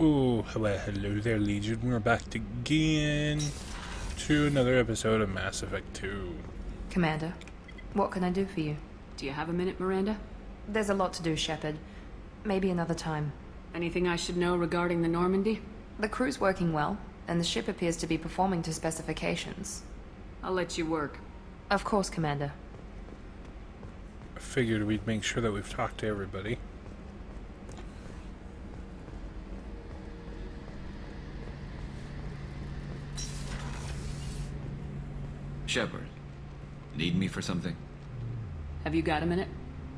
Oh, well, hello there, Legion. We're back again to another episode of Mass Effect 2. Commander, what can I do for you? Do you have a minute, Miranda? There's a lot to do, Shepard. Maybe another time. Anything I should know regarding the Normandy? The crew's working well, and the ship appears to be performing to specifications. I'll let you work. Of course, Commander. I figured we'd make sure that we've talked to everybody. Shepard, need me for something? Have you got a minute?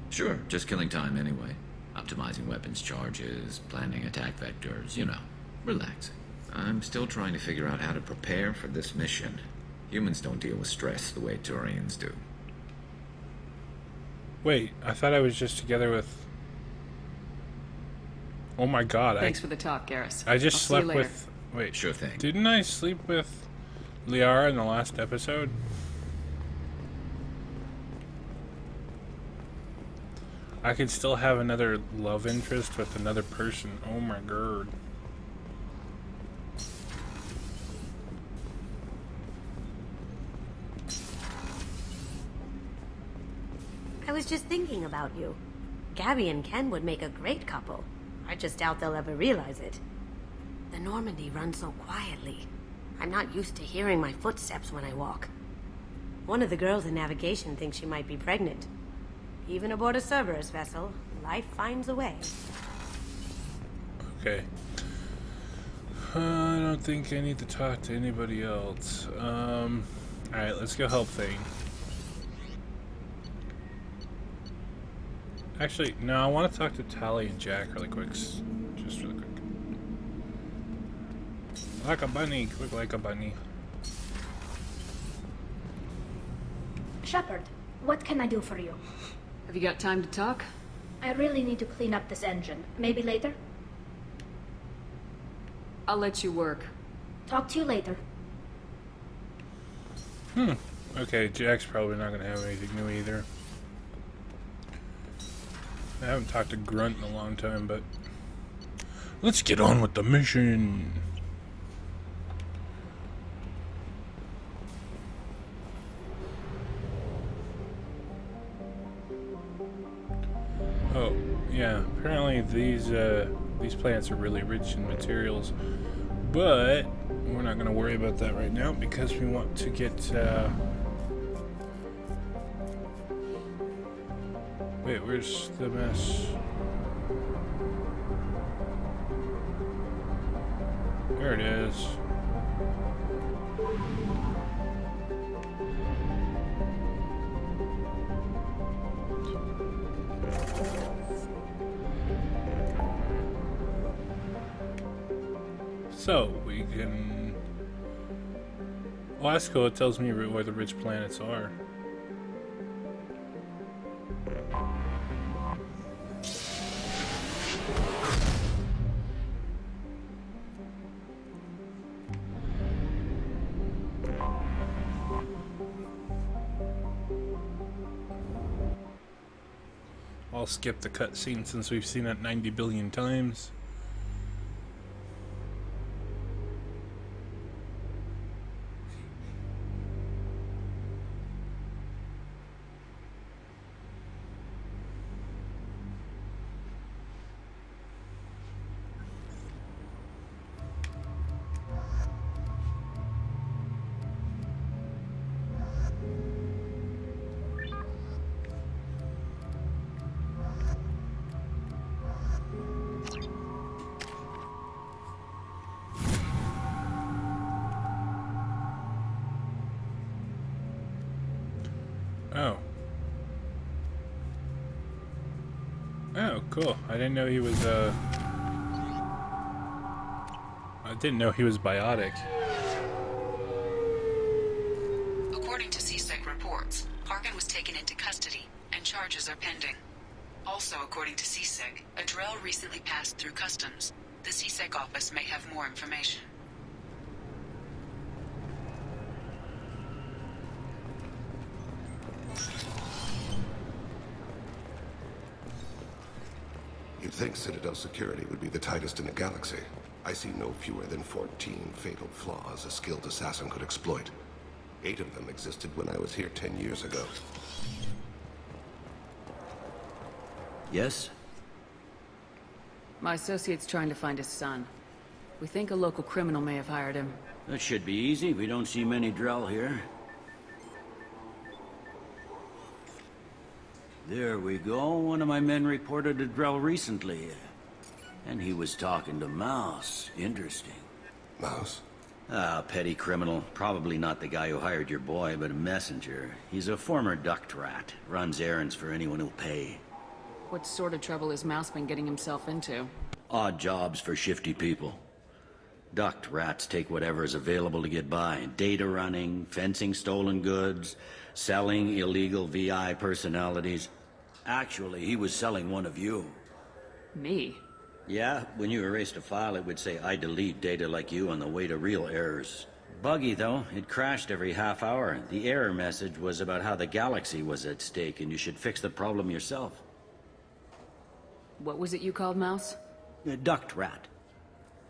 Sure, just killing time anyway. Optimizing weapons charges, planning attack vectors, you know, relaxing. I'm still trying to figure out how to prepare for this mission. Humans don't deal with stress the way Turians do. Wait, I thought I was just together with... Oh my god, Thanks for the talk, Garrus. I just I'll slept see you later. with... Wait, Sure thing. didn't I sleep with Liara in the last episode? I could still have another love interest with another person. Oh my god. I was just thinking about you. Gabby and Ken would make a great couple. I just doubt they'll ever realize it. The Normandy runs so quietly. I'm not used to hearing my footsteps when I walk. One of the girls in navigation thinks she might be pregnant. Even aboard a Cerberus vessel, life finds a way. Okay. I don't think I need to talk to anybody else. Alright, let's go help Thane. Actually, no, I want to talk to Tali and Jack really quick. Just really quick. Like a bunny, quick like a bunny. Shepard, what can I do for you? Have you got time to talk? I really need to clean up this engine. Maybe later? I'll let you work. Talk to you later. Okay, Jack's probably not going to have anything new either. I haven't talked to Grunt in a long time, but... Let's get on with the mission! Oh, yeah, apparently these plants are really rich in materials, but we're not going to worry about that right now because we want to get, Wait, where's the mess? There it is. So, we can... Well, that's cool. It tells me where the rich planets are. I'll skip the cutscene since we've seen it 90 billion times. Oh. Oh, cool. I didn't know he was, I didn't know he was biotic. According to CSEC reports, Harkin was taken into custody, and charges are pending. Also, according to CSEC, a Drell recently passed through customs. The CSEC office may have more information. You'd think Citadel security would be the tightest in the galaxy. I see no fewer than 14 fatal flaws a skilled assassin could exploit. 8 of them existed when I was here 10 years ago. Yes? My associate's trying to find his son. We think a local criminal may have hired him. That should be easy. We don't see many Drell here. There we go. One of my men reported a Drell recently. And he was talking to Mouse. Interesting. Mouse? Ah, petty criminal. Probably not the guy who hired your boy, but a messenger. He's a former duct rat. Runs errands for anyone who'll pay. What sort of trouble has Mouse been getting himself into? Odd jobs for shifty people. Duct rats take whatever is available to get by. Data running, fencing stolen goods, selling illegal VI personalities. Actually, he was selling one of you. Me? Yeah, when you erased a file, it would say, I delete data like you on the way to real errors. Buggy, though. It crashed every half hour. The error message was about how the galaxy was at stake, and you should fix the problem yourself. What was it you called Mouse? A duct rat.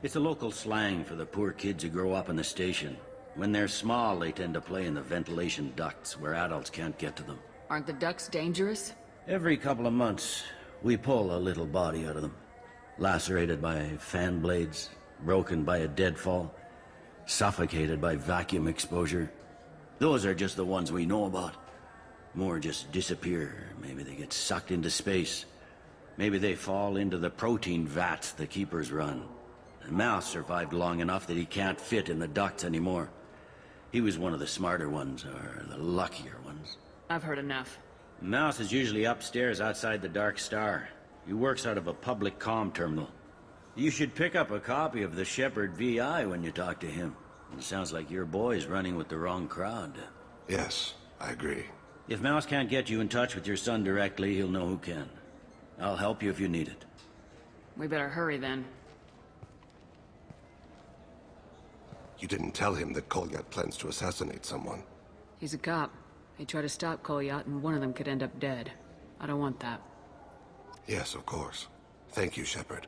It's a local slang for the poor kids who grow up in the station. When they're small, they tend to play in the ventilation ducts where adults can't get to them. Aren't the ducks dangerous? Every couple of months, we pull a little body out of them. Lacerated by fan blades, broken by a deadfall, suffocated by vacuum exposure. Those are just the ones we know about. More just disappear. Maybe they get sucked into space. Maybe they fall into the protein vats the keepers run. And Mouse survived long enough that he can't fit in the ducts anymore. He was one of the smarter ones, or the luckier ones. I've heard enough. Mouse is usually upstairs outside the Dark Star. He works out of a public comm terminal. You should pick up a copy of the Shepherd VI when you talk to him. It sounds like your boy's running with the wrong crowd. Yes, I agree. If Mouse can't get you in touch with your son directly, he'll know who can. I'll help you if you need it. We better hurry then. You didn't tell him that Kolyat plans to assassinate someone. He's a cop. He tried to stop Kolyat, and one of them could end up dead. I don't want that. Yes, of course. Thank you, Shepard.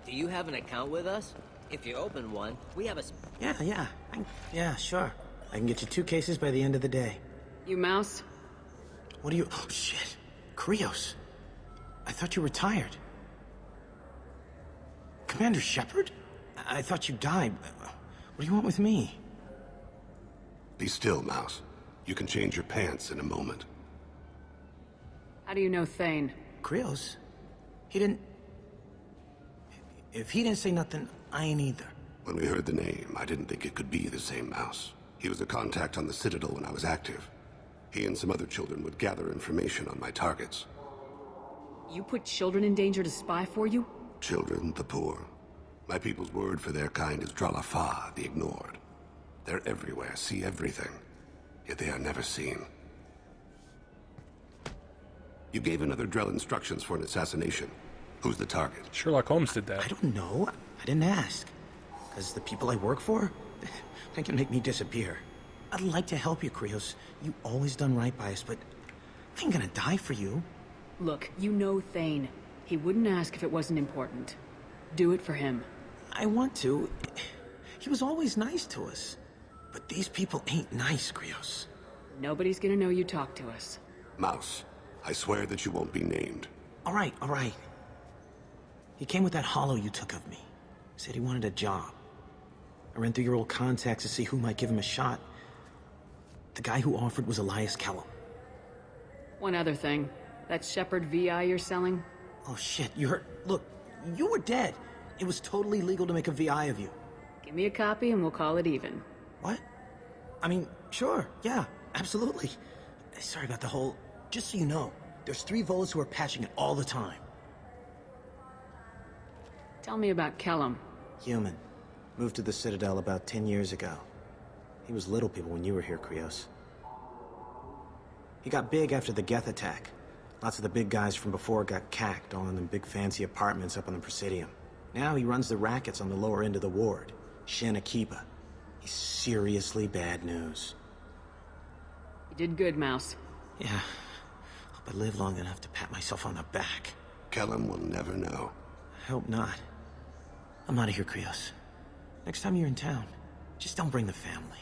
Do you have an account with us? If you open one, we have a... Yeah, sure. I can get you 2 cases by the end of the day. You Mouse? What do you... Oh, shit. Krios. I thought you retired. Commander Shepard? I thought you died. What do you want with me? Be still, Mouse. You can change your pants in a moment. How do you know Thane? Krios? He didn't... If he didn't say nothing, I ain't either. When we heard the name, I didn't think it could be the same Mouse. He was a contact on the Citadel when I was active. He and some other children would gather information on my targets. You put children in danger to spy for you? Children, the poor. My people's word for their kind is Dralafa, the ignored. They're everywhere, see everything. Yet they are never seen. You gave another Drell instructions for an assassination. Who's the target? Sherlock Holmes did that. I don't know. I didn't ask. Because the people I work for, they can make me disappear. I'd like to help you, Krios. You always done right by us, but I ain't gonna die for you. Look, you know Thane. He wouldn't ask if it wasn't important. Do it for him. I want to. He was always nice to us. But these people ain't nice, Krios. Nobody's gonna know you talked to us. Mouse, I swear that you won't be named. All right, all right. He came with that hollow you took of me. Said he wanted a job. I ran through your old contacts to see who might give him a shot. The guy who offered was Elias Kellum. One other thing. That Shepherd VI you're selling? Oh shit, you heard... Look, you were dead. It was totally legal to make a VI of you. Give me a copy and we'll call it even. What? I mean, sure, yeah, absolutely. Sorry about the whole... Just so you know, there's 3 Volas who are patching it all the time. Tell me about Kellum. Human. Moved to the Citadel about 10 years ago. He was little people when you were here, Krios. He got big after the Geth attack. Lots of the big guys from before got cacked, all in them big fancy apartments up on the Presidium. Now he runs the rackets on the lower end of the ward, Shin Akiba. He's seriously bad news. You did good, Mouse. Yeah. Hope I live long enough to pat myself on the back. Kellum will never know. I hope not. I'm out of here, Krios. Next time you're in town, just don't bring the family.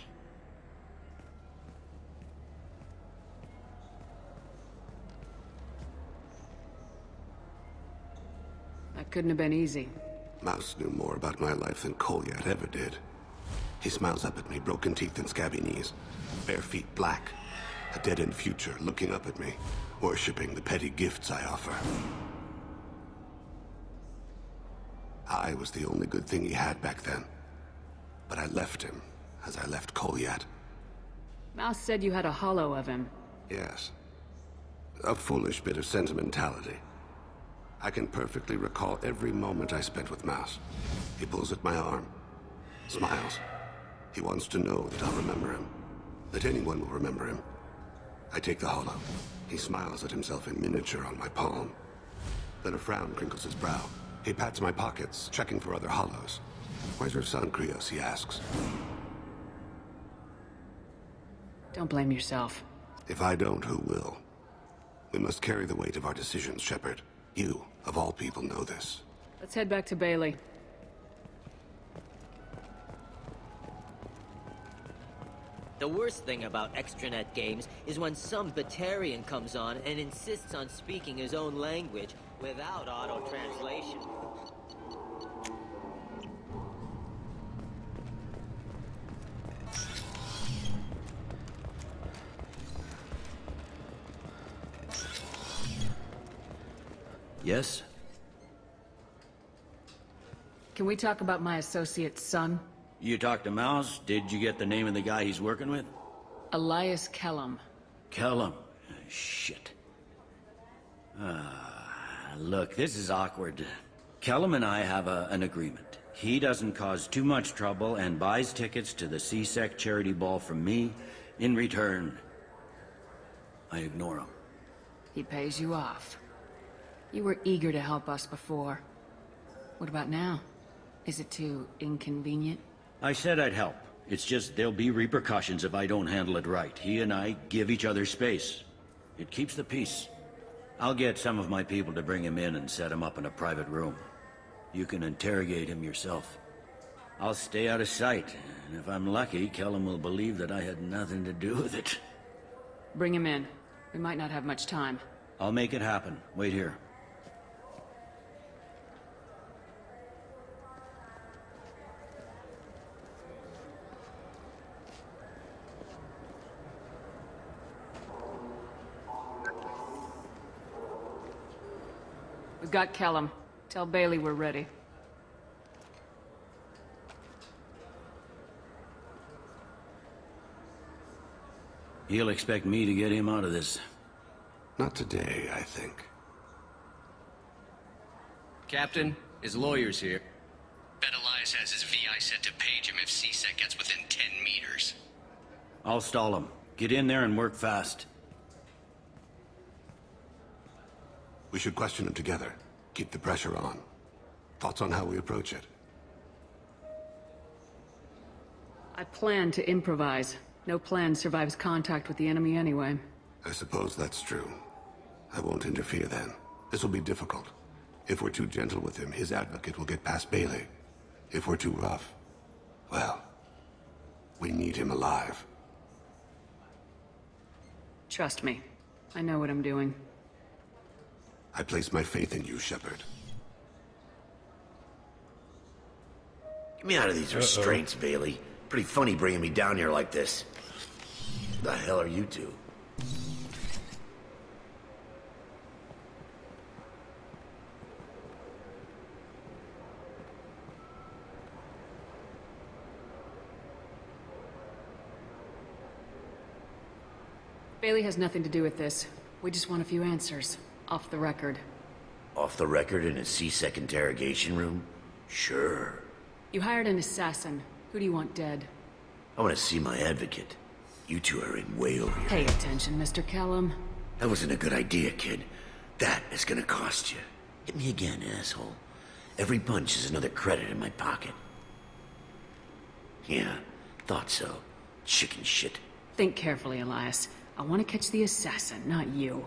That couldn't have been easy. Mouse knew more about my life than Kolyat ever did. He smiles up at me, broken teeth and scabby knees. Bare feet black. A dead-end future looking up at me, worshipping the petty gifts I offer. I was the only good thing he had back then. But I left him, as I left Kolyat. Mouse said you had a hollow of him. Yes. A foolish bit of sentimentality. I can perfectly recall every moment I spent with Mouse. He pulls at my arm, smiles. He wants to know that I'll remember him, that anyone will remember him. I take the hollow. He smiles at himself in miniature on my palm. Then a frown crinkles his brow. He pats my pockets, checking for other hollows. Where's your son, Krios? He asks. Don't blame yourself. If I don't, who will? We must carry the weight of our decisions, Shepard. You, of all people, know this. Let's head back to Bailey. The worst thing about extranet games is when some Batarian comes on and insists on speaking his own language without auto-translation. Yes? Can we talk about my associate's son? You talked to Mouse? Did you get the name of the guy he's working with? Elias Kellum. Kellum. Shit. Look, this is awkward. Kellum and I have an agreement. He doesn't cause too much trouble and buys tickets to the C-Sec charity ball from me. In return, I ignore him. He pays you off. You were eager to help us before. What about now? Is it too inconvenient? I said I'd help. It's just there'll be repercussions if I don't handle it right. He and I give each other space. It keeps the peace. I'll get some of my people to bring him in and set him up in a private room. You can interrogate him yourself. I'll stay out of sight, and if I'm lucky, Kellum will believe that I had nothing to do with it. Bring him in. We might not have much time. I'll make it happen. Wait here. We've got Kellum. Tell Bailey we're ready. He'll expect me to get him out of this. Not today, I think. Captain, his lawyer's here. Bet Elias has his VI set to page him if C-Sec gets within 10 meters. I'll stall him. Get in there and work fast. We should question him together. Keep the pressure on. Thoughts on how we approach it? I plan to improvise. No plan survives contact with the enemy anyway. I suppose that's true. I won't interfere then. This will be difficult. If we're too gentle with him, his advocate will get past Bailey. If we're too rough, well, we need him alive. Trust me. I know what I'm doing. I place my faith in you, Shepard. Get me out of these restraints, Bailey. Pretty funny bringing me down here like this. The hell are you two? Bailey has nothing to do with this. We just want a few answers. Off the record. Off the record in a C-Sec interrogation room? Sure. You hired an assassin. Who do you want dead? I want to see my advocate. You two are in way over your Pay head. attention, Mr. Kellum. That wasn't a good idea, kid. That is gonna cost you. Hit me again, asshole. Every punch is another credit in my pocket. Yeah, thought so. Chicken shit. Think carefully, Elias. I want to catch the assassin, not you.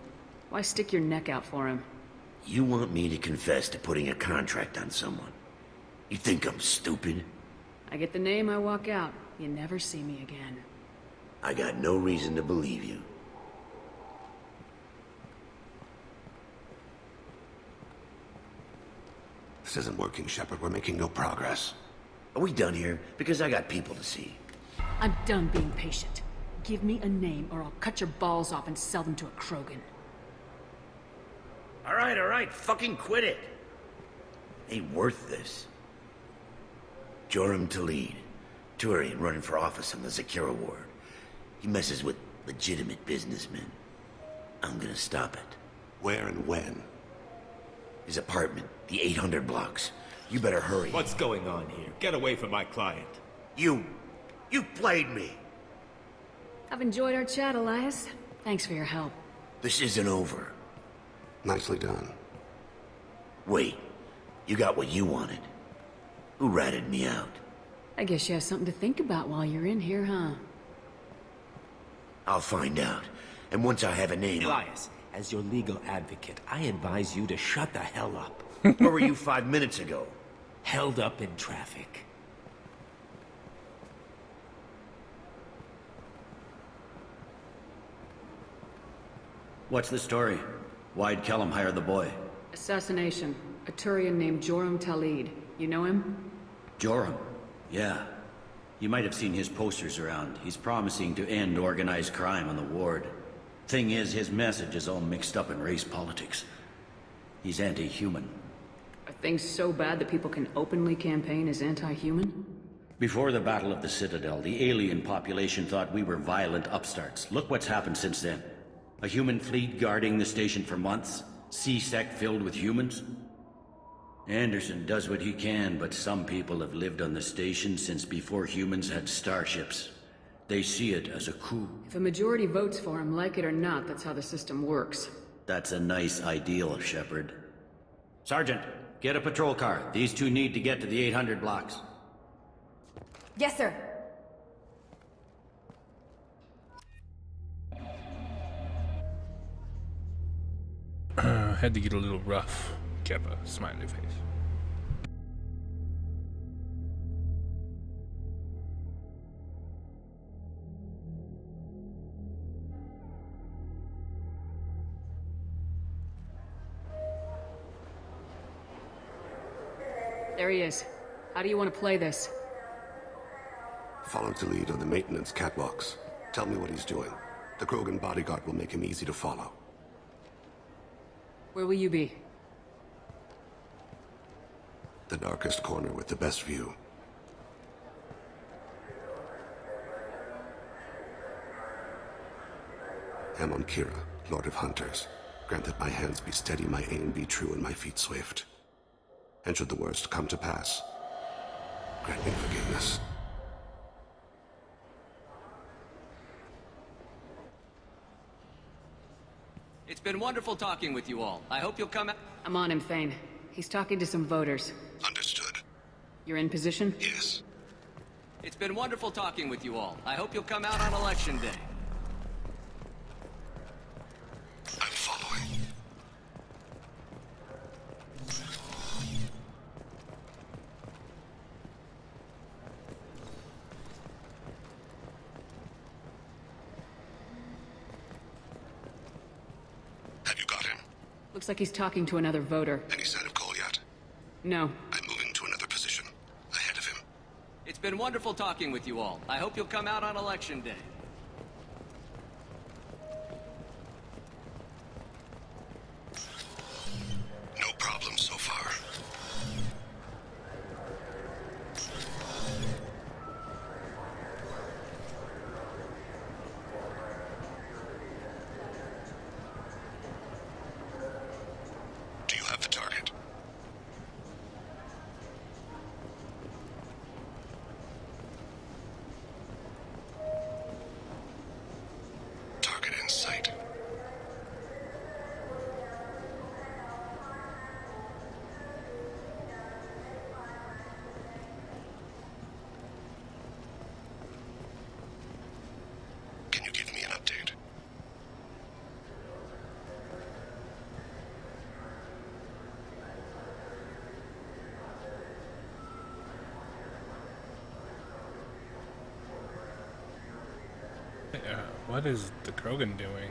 Why stick your neck out for him? You want me to confess to putting a contract on someone? You think I'm stupid? I get the name, I walk out. You never see me again. I got no reason to believe you. This isn't working, Shepard. We're making no progress. Are we done here? Because I got people to see. I'm done being patient. Give me a name or I'll cut your balls off and sell them to a Krogan. All right, fucking quit it. Ain't worth this. Joram Talid, Turian running for office on the Sythera ward. He messes with legitimate businessmen. I'm gonna stop it. Where and when? His apartment, the 800 blocks. You better hurry. What's going on here? Get away from my client. You played me. I've enjoyed our chat, Elias. Thanks for your help. This isn't over. Nicely done. Wait, you got what you wanted. Who ratted me out? I guess you have something to think about while you're in here, huh? I'll find out. And once I have a name... Elias, as your legal advocate, I advise you to shut the hell up. Where were you 5 minutes ago? Held up in traffic. What's the story? Why'd Kellum hire the boy? Assassination. A Turian named Joram Talid. You know him? Joram? Yeah. You might have seen his posters around. He's promising to end organized crime on the ward. Thing is, his message is all mixed up in race politics. He's anti-human. Are things so bad that people can openly campaign as anti-human? Before the Battle of the Citadel, the alien population thought we were violent upstarts. Look what's happened since then. A human fleet guarding the station for months. C-Sec filled with humans. Anderson does what he can, but some people have lived on the station since before humans had starships. They see it as a coup. If a majority votes for him, like it or not, that's how the system works. That's a nice ideal, Shepard. Sergeant, get a patrol car. These two need to get to the 800 blocks. Yes, sir. Had to get a little rough. Kept a smiley face. There he is. How do you want to play this? Follow the lead on the maintenance catwalks. Tell me what he's doing. The Krogan bodyguard will make him easy to follow. Where will you be? The darkest corner with the best view. Amon Kira, Lord of Hunters. Grant that my hands be steady, my aim be true, and my feet swift. And should the worst come to pass, grant me forgiveness. It's been wonderful talking with you all. I hope you'll come out. I'm on him, Thane. He's talking to some voters. Understood. You're in position? Yes. It's been wonderful talking with you all. I hope you'll come out on election day. I'm following. Have you got him? Looks like he's talking to another voter. Any sign of Kolyat? No. I'm moving to another position, ahead of him. It's been wonderful talking with you all. I hope you'll come out on Election Day. No problem so far. Do you have the target? Target in sight. Can you give me an update? What is the Krogan doing?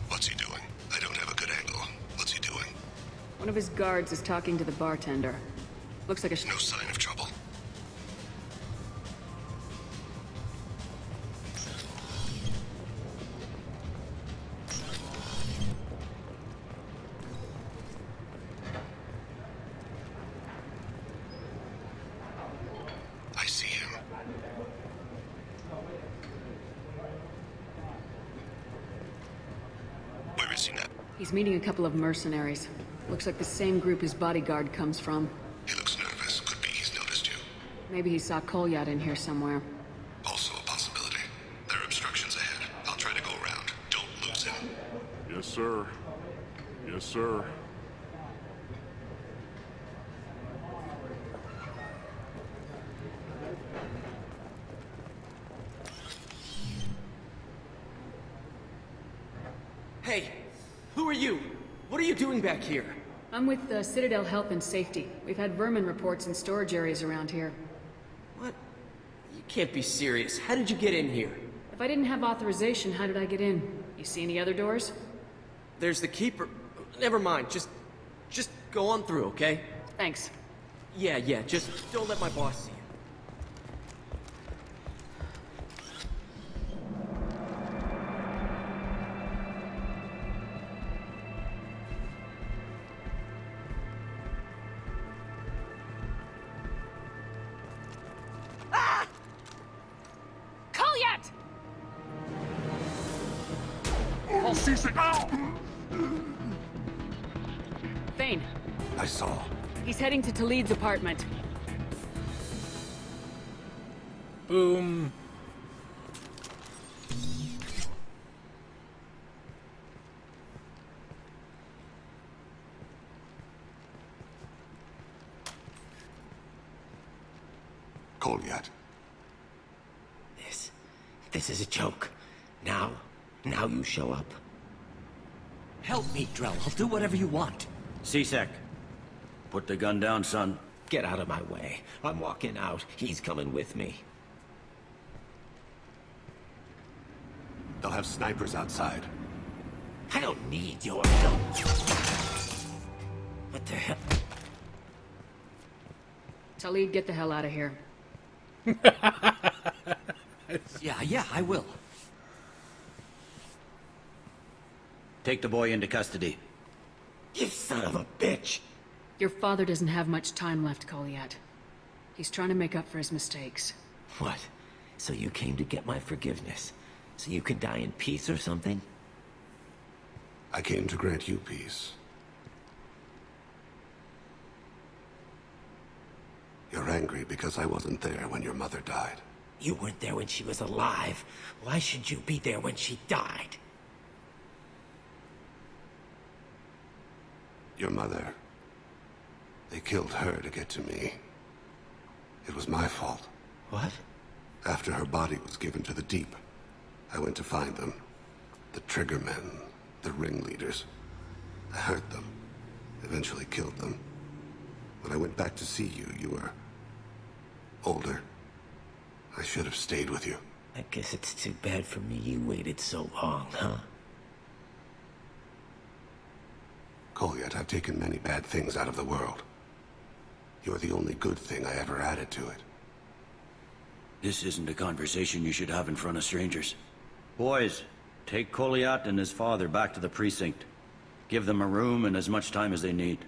What's he doing? I don't have a good angle. What's he doing? One of his guards is talking to the bartender. Looks like a No sign of trouble. I see him. Where is he now? He's meeting a couple of mercenaries. Looks like the same group his bodyguard comes from. He looks nervous. Could be he's noticed you. Maybe he saw Kolyat in here somewhere. Also a possibility. There are obstructions ahead. I'll try to go around. Don't lose him. Yes, sir. Yes, sir. Hey, who are you? What are you doing back here? I'm with the Citadel Health and Safety. We've had vermin reports in storage areas around here. What? You can't be serious. How did you get in here? If I didn't have authorization, how did I get in? You see any other doors? There's the keeper. Never mind. Just go on through, okay? Thanks. Yeah, just don't let my boss see you. Kolyat! Oh, Seasick! Ow! Thane. I saw. He's heading to Talid's apartment. Boom. Kolyat. This is a joke. Now you show up. Help me, Drell. I'll do whatever you want. C-Sec, put the gun down, son. Get out of my way. I'm walking out. He's coming with me. They'll have snipers outside. I don't need your help. What the hell? Talid, get the hell out of here. Yeah, I will. Take the boy into custody. You son of a bitch! Your father doesn't have much time left, Kolyat. He's trying to make up for his mistakes. What? So you came to get my forgiveness? So you could die in peace or something? I came to grant you peace. You're angry because I wasn't there when your mother died. You weren't there when she was alive. Why should you be there when she died? Your mother. They killed her to get to me. It was my fault. What? After her body was given to the Deep, I went to find them. The Triggermen, the ringleaders. I hurt them. Eventually killed them. When I went back to see you, you were older. I should have stayed with you. I guess it's too bad for me you waited so long, huh? Kolyat, I've taken many bad things out of the world. You're the only good thing I ever added to it. This isn't a conversation you should have in front of strangers. Boys, take Kolyat and his father back to the precinct. Give them a room and as much time as they need.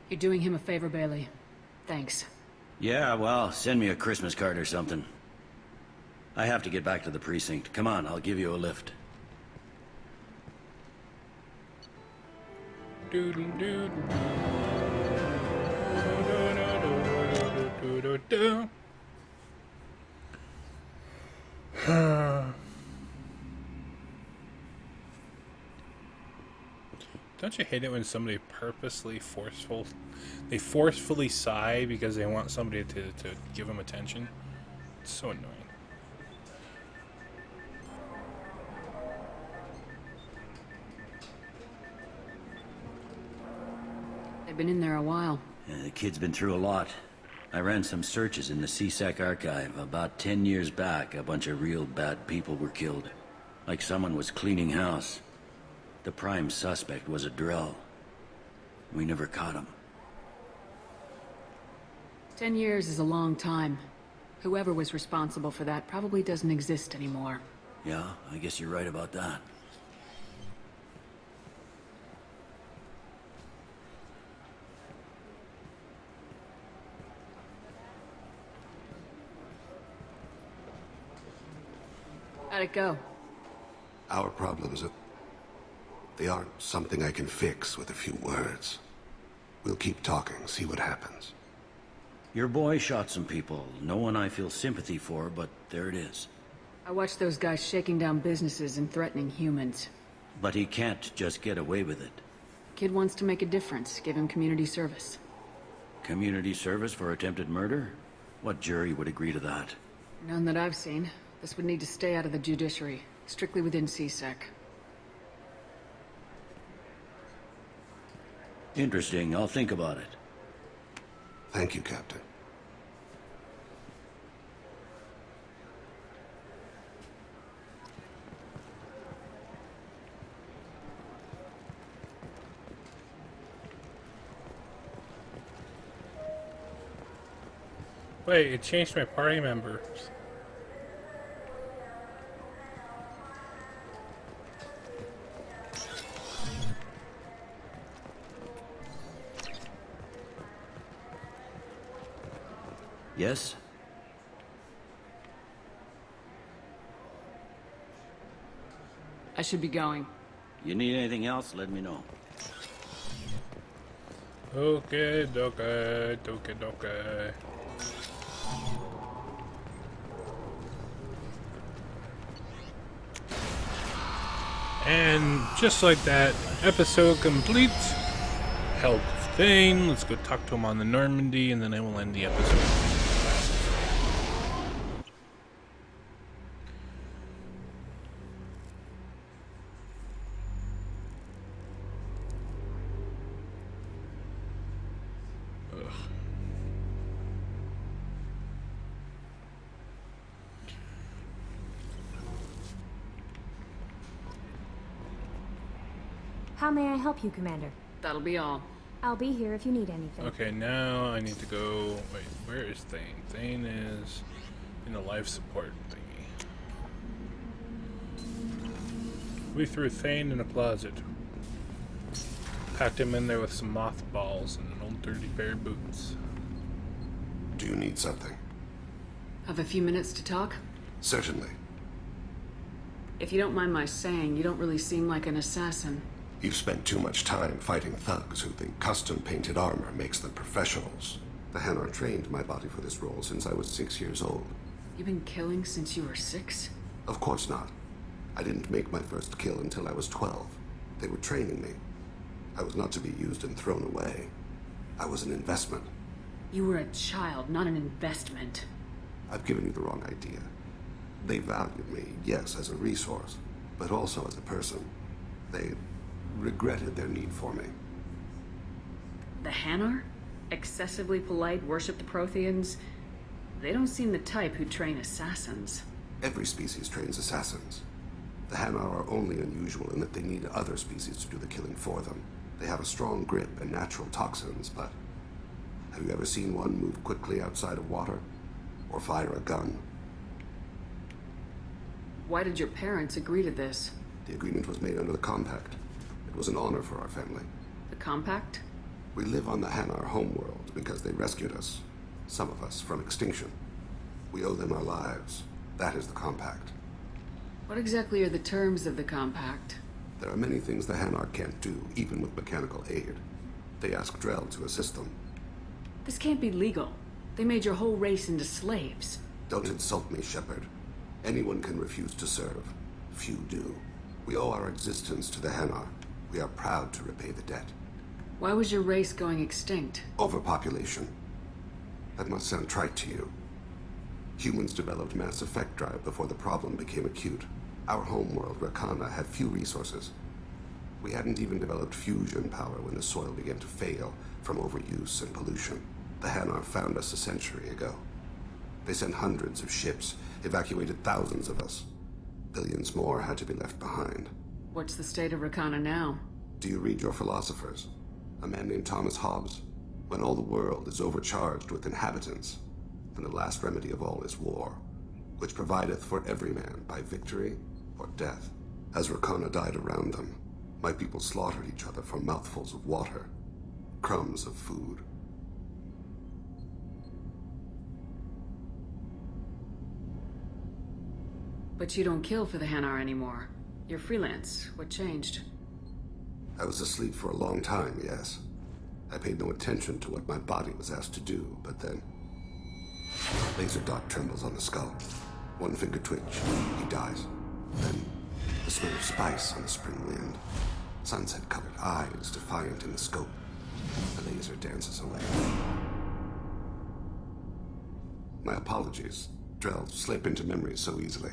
You're doing him a favor, Bailey. Thanks. Yeah, well, send me a Christmas card or something. I have to get back to the precinct. Come on, I'll give you a lift. Don't you hate it when somebody they forcefully sigh because they want somebody to give them attention? It's so annoying. They've been in there a while. Yeah, the kid's been through a lot. I ran some searches in the CSEC archive. About 10 years back, a bunch of real bad people were killed. Like someone was cleaning house. The prime suspect was a Drell. We never caught him. 10 years is a long time. Whoever was responsible for that probably doesn't exist anymore. Yeah, I guess you're right about that. How'd it go? Our problems they aren't something I can fix with a few words. We'll keep talking, see what happens. Your boy shot some people. No one I feel sympathy for, but there it is. I watched those guys shaking down businesses and threatening humans. But he can't just get away with it. Kid wants to make a difference. Give him community service. Community service for attempted murder? What jury would agree to that? None that I've seen. This would need to stay out of the judiciary. Strictly within CSEC. Interesting. I'll think about it. Thank you, Captain. Wait, it changed my party members. Yes? I should be going. You need anything else, let me know. Okay, okay. And just like that, episode complete. Help Thane. Let's go talk to him on the Normandy, and then I will end the episode. How may I help you, Commander? That'll be all. I'll be here if you need anything. Okay, now I need to go... Wait, where is Thane? Thane is in the life support thingy. We threw Thane in a closet. Packed him in there with some mothballs and an old dirty pair of boots. Do you need something? Have a few minutes to talk? Certainly. If you don't mind my saying, you don't really seem like an assassin. You've spent too much time fighting thugs who think custom-painted armor makes them professionals. The Hanar trained my body for this role since I was 6 years old. You've been killing since you were 6? Of course not. I didn't make my first kill until I was 12. They were training me. I was not to be used and thrown away. I was an investment. You were a child, not an investment. I've given you the wrong idea. They valued me, yes, as a resource, but also as a person. They regretted their need for me. The Hanar? Excessively polite, worship the Protheans? They don't seem the type who train assassins. Every species trains assassins. The Hanar are only unusual in that they need other species to do the killing for them. They have a strong grip and natural toxins, but have you ever seen one move quickly outside of water? Or fire a gun? Why did your parents agree to this? The agreement was made under the Compact. It was an honor for our family. The Compact? We live on the Hanar homeworld because they rescued us, some of us, from extinction. We owe them our lives. That is the Compact. What exactly are the terms of the Compact? There are many things the Hanar can't do, even with mechanical aid. They ask Drell to assist them. This can't be legal. They made your whole race into slaves. Don't insult me, Shepard. Anyone can refuse to serve. Few do. We owe our existence to the Hanar. We are proud to repay the debt. Why was your race going extinct? Overpopulation. That must sound trite to you. Humans developed mass effect drive before the problem became acute. Our homeworld, Rakana, had few resources. We hadn't even developed fusion power when the soil began to fail from overuse and pollution. The Hanar found us a century ago. They sent hundreds of ships, evacuated thousands of us. Billions more had to be left behind. What's the state of Rakana now? Do you read your philosophers? A man named Thomas Hobbes? When all the world is overcharged with inhabitants, and the last remedy of all is war, which provideth for every man by victory or death. As Rakana died around them, my people slaughtered each other for mouthfuls of water, crumbs of food. But you don't kill for the Hanar anymore. You're freelance. What changed? I was asleep for a long time, yes. I paid no attention to what my body was asked to do, but then... Laser dot trembles on the skull. One finger twitch, he dies. Then, the smell of spice on the spring wind. Sunset-colored eyes defiant in the scope. The laser dances away. My apologies. Drell slip into memory so easily.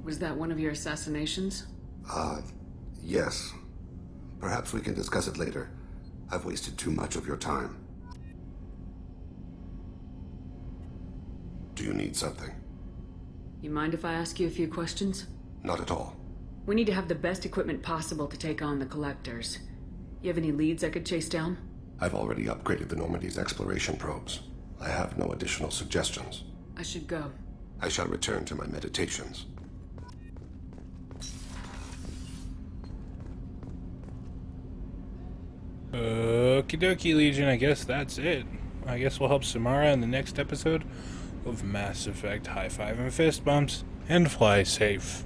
Was that one of your assassinations? Yes. Perhaps we can discuss it later. I've wasted too much of your time. Do you need something? You mind if I ask you a few questions? Not at all. We need to have the best equipment possible to take on the Collectors. You have any leads I could chase down? I've already upgraded the Normandy's exploration probes. I have no additional suggestions. I should go. I shall return to my meditations. Okie dokie, Legion. I guess that's it. I guess we'll help Samara in the next episode of Mass Effect. High five and fist bumps, and fly safe.